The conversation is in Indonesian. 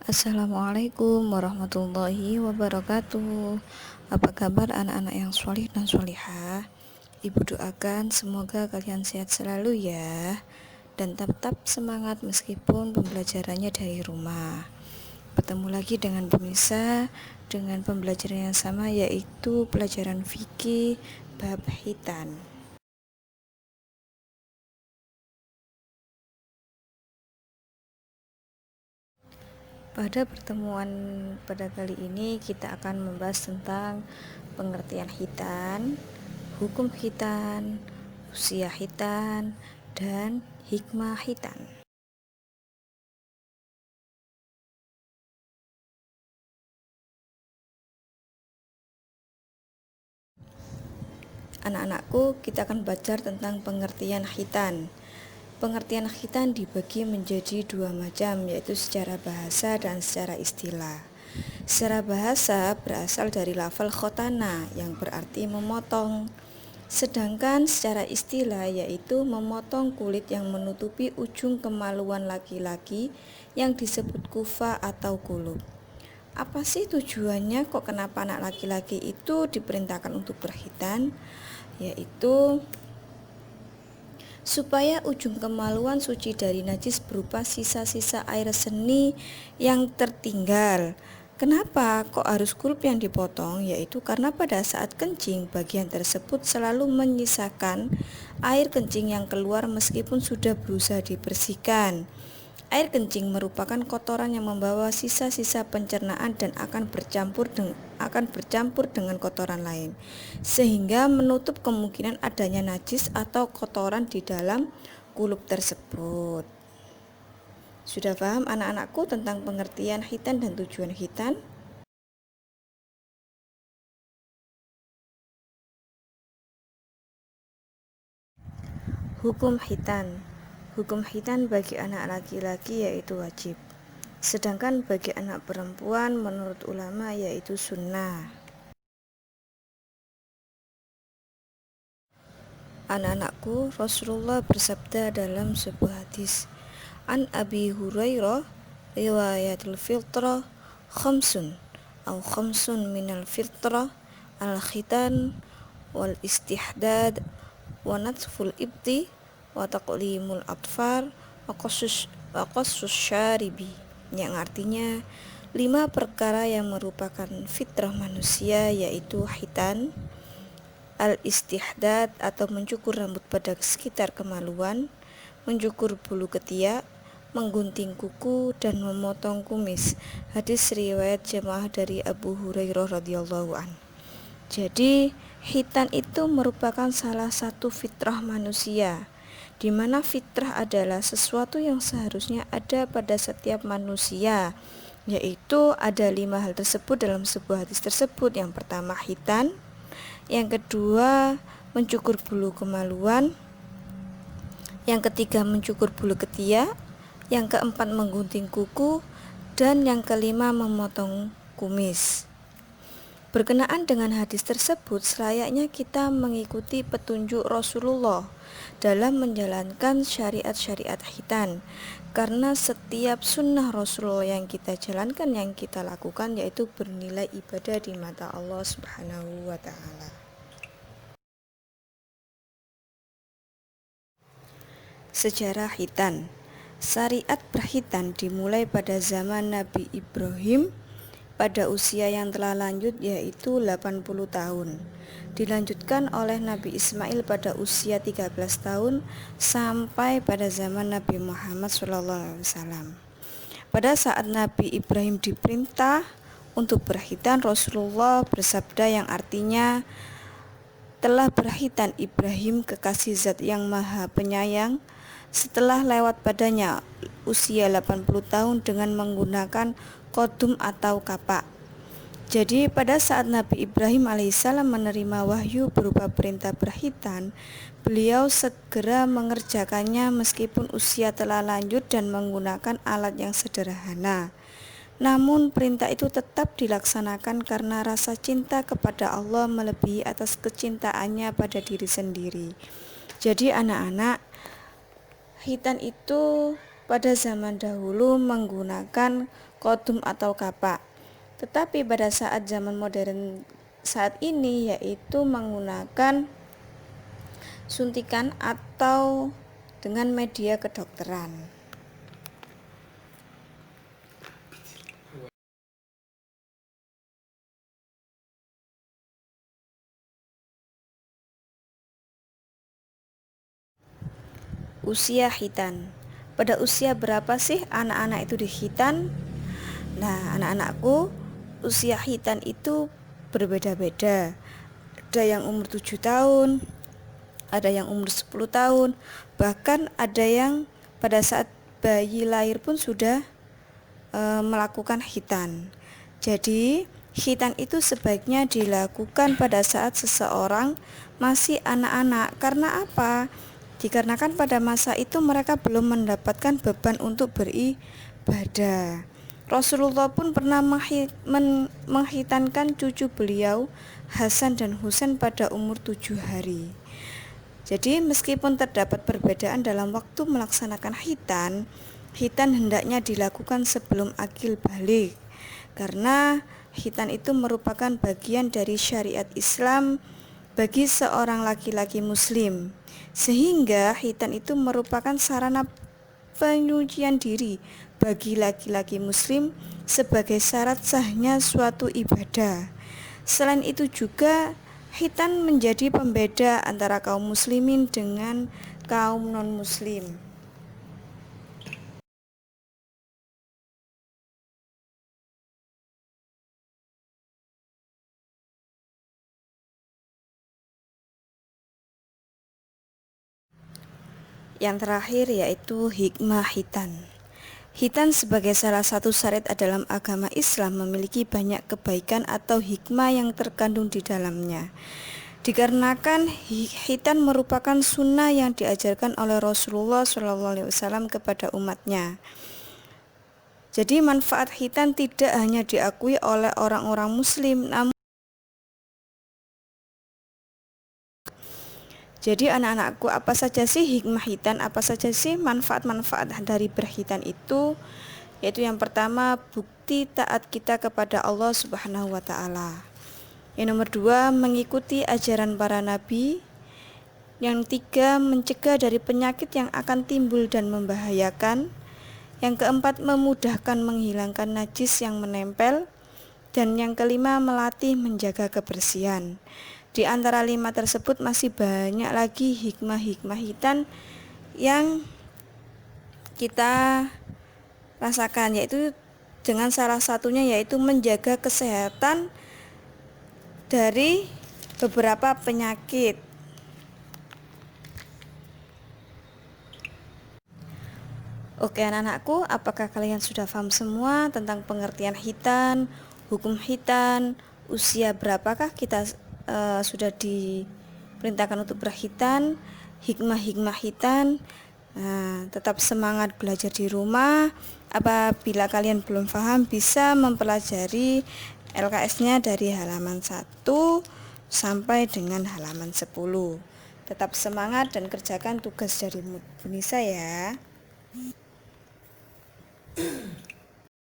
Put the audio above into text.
Assalamualaikum warahmatullahi wabarakatuh. Apa kabar anak-anak yang sholih dan sholihah? Ibu doakan semoga kalian sehat selalu ya, dan tetap semangat meskipun pembelajarannya dari rumah. Bertemu lagi dengan pemirsa dengan pembelajaran yang sama, yaitu pelajaran fikih bab hitan. Pada pertemuan pada kali ini kita akan membahas tentang pengertian hitan, hukum hitan, usia hitan, dan hikmah hitan. Anak-anakku, kita akan belajar tentang pengertian hitan. Pengertian khitan dibagi menjadi dua macam, yaitu secara bahasa dan secara istilah. Secara bahasa berasal dari lafal khotana yang berarti memotong. Sedangkan secara istilah yaitu memotong kulit yang menutupi ujung kemaluan laki-laki yang disebut kufa atau kulub. Apa sih tujuannya, kok kenapa anak laki-laki itu diperintahkan untuk berkhitan? Yaitu supaya ujung kemaluan suci dari najis berupa sisa-sisa air seni yang tertinggal. Kenapa kok harus kulub yang dipotong? Yaitu karena pada saat kencing, bagian tersebut selalu menyisakan air kencing yang keluar meskipun sudah berusaha dibersihkan. Air kencing merupakan kotoran yang membawa sisa-sisa pencernaan dan akan bercampur dengan kotoran lain, sehingga menutup kemungkinan adanya najis atau kotoran di dalam kulub tersebut. Sudah paham anak-anakku tentang pengertian khitan dan tujuan khitan? Hukum khitan. Hukum khitan bagi anak laki-laki yaitu wajib. Sedangkan bagi anak perempuan menurut ulama yaitu sunnah. Anak-anakku, Rasulullah bersabda dalam sebuah hadis, An Abi Hurairah, riwayatul fitrah khamsun atau khamsun minal fitrah al-khitan wal istihdad wa natful ibti wa taqlimul atfar wa qassus syaribi, yang artinya 5 perkara yang merupakan fitrah manusia, yaitu khitan, al-istihdad atau mencukur rambut pada sekitar kemaluan, mencukur bulu ketiak, menggunting kuku, dan memotong kumis. Hadis riwayat jamaah dari Abu Hurairah radhiyallahu an. Jadi khitan itu merupakan salah satu fitrah manusia, di mana fitrah adalah sesuatu yang seharusnya ada pada setiap manusia, yaitu ada 5 hal tersebut dalam sebuah hadis tersebut. Yang pertama khitan, yang kedua mencukur bulu kemaluan, yang ketiga mencukur bulu ketiak, yang keempat menggunting kuku, dan yang kelima memotong kumis. Berkenaan dengan hadis tersebut, selayaknya kita mengikuti petunjuk Rasulullah dalam menjalankan syariat-syariat khitan, karena setiap sunnah Rasulullah yang kita jalankan, yang kita lakukan, yaitu bernilai ibadah di mata Allah Subhanahu wa ta'ala. Sejarah khitan. Syariat berkhitan dimulai pada zaman Nabi Ibrahim pada usia yang telah lanjut, yaitu 80 tahun. Dilanjutkan oleh Nabi Ismail pada usia 13 tahun sampai pada zaman Nabi Muhammad SAW. Pada saat Nabi Ibrahim diperintah untuk berkhitan, Rasulullah bersabda yang artinya, telah berkhitan Ibrahim kekasih Zat yang Maha Penyayang setelah lewat padanya usia 80 tahun dengan menggunakan kodum atau kapak. Jadi pada saat Nabi Ibrahim alaihissalam menerima wahyu berupa perintah berkhitan, beliau segera mengerjakannya meskipun usia telah lanjut dan menggunakan alat yang sederhana. Namun perintah itu tetap dilaksanakan karena rasa cinta kepada Allah melebihi atas kecintaannya pada diri sendiri. Jadi anak-anak, khitan itu pada zaman dahulu menggunakan kodum atau kapak. Tetapi pada saat zaman modern saat ini yaitu menggunakan suntikan atau dengan media kedokteran. Usia khitan. Pada usia berapa sih anak-anak itu dikhitan? Nah, anak-anakku, usia khitan itu berbeda-beda. Ada yang umur 7 tahun, ada yang umur 10 tahun, bahkan ada yang pada saat bayi lahir pun sudah melakukan khitan. Jadi, khitan itu sebaiknya dilakukan pada saat seseorang masih anak-anak. Karena apa? Dikarenakan pada masa itu mereka belum mendapatkan beban untuk beribadah. Rasulullah pun pernah menghitankan cucu beliau Hasan dan Husain pada umur 7 hari. Jadi meskipun terdapat perbedaan dalam waktu melaksanakan khitan hendaknya dilakukan sebelum akil balik. Karena khitan itu merupakan bagian dari syariat Islam bagi seorang laki-laki muslim. Sehingga khitan itu merupakan sarana penyucian diri bagi laki-laki muslim sebagai syarat sahnya suatu ibadah. Selain itu juga khitan menjadi pembeda antara kaum muslimin dengan kaum non-muslim. Yang terakhir yaitu hikmah khitan. Khitan sebagai salah satu syariat dalam agama Islam memiliki banyak kebaikan atau hikmah yang terkandung di dalamnya. Dikarenakan khitan merupakan sunnah yang diajarkan oleh Rasulullah SAW kepada umatnya. Jadi manfaat khitan tidak hanya diakui oleh orang-orang muslim, namun jadi anak-anakku, apa saja sih hikmah khitan? Apa saja sih manfaat-manfaat dari berkhitan itu? Yaitu yang pertama, bukti taat kita kepada Allah Subhanahu wa taala. Yang nomor 2, mengikuti ajaran para nabi. Yang 3, mencegah dari penyakit yang akan timbul dan membahayakan. Yang keempat, memudahkan menghilangkan najis yang menempel. Dan yang kelima, melatih menjaga kebersihan. Di antara 5 tersebut masih banyak lagi hikmah-hikmah khitan yang kita rasakan, yaitu dengan salah satunya yaitu menjaga kesehatan dari beberapa penyakit. Oke anak-anakku, apakah kalian sudah paham semua tentang pengertian khitan, hukum khitan, usia berapakah kita sudah diperintahkan untuk berkhitan, hikmah-hikmah khitan? Nah, tetap semangat belajar di rumah. Apabila kalian belum paham, bisa mempelajari LKS-nya dari halaman 1 sampai dengan halaman 10. Tetap semangat dan kerjakan tugas dari Bu Nisa ya.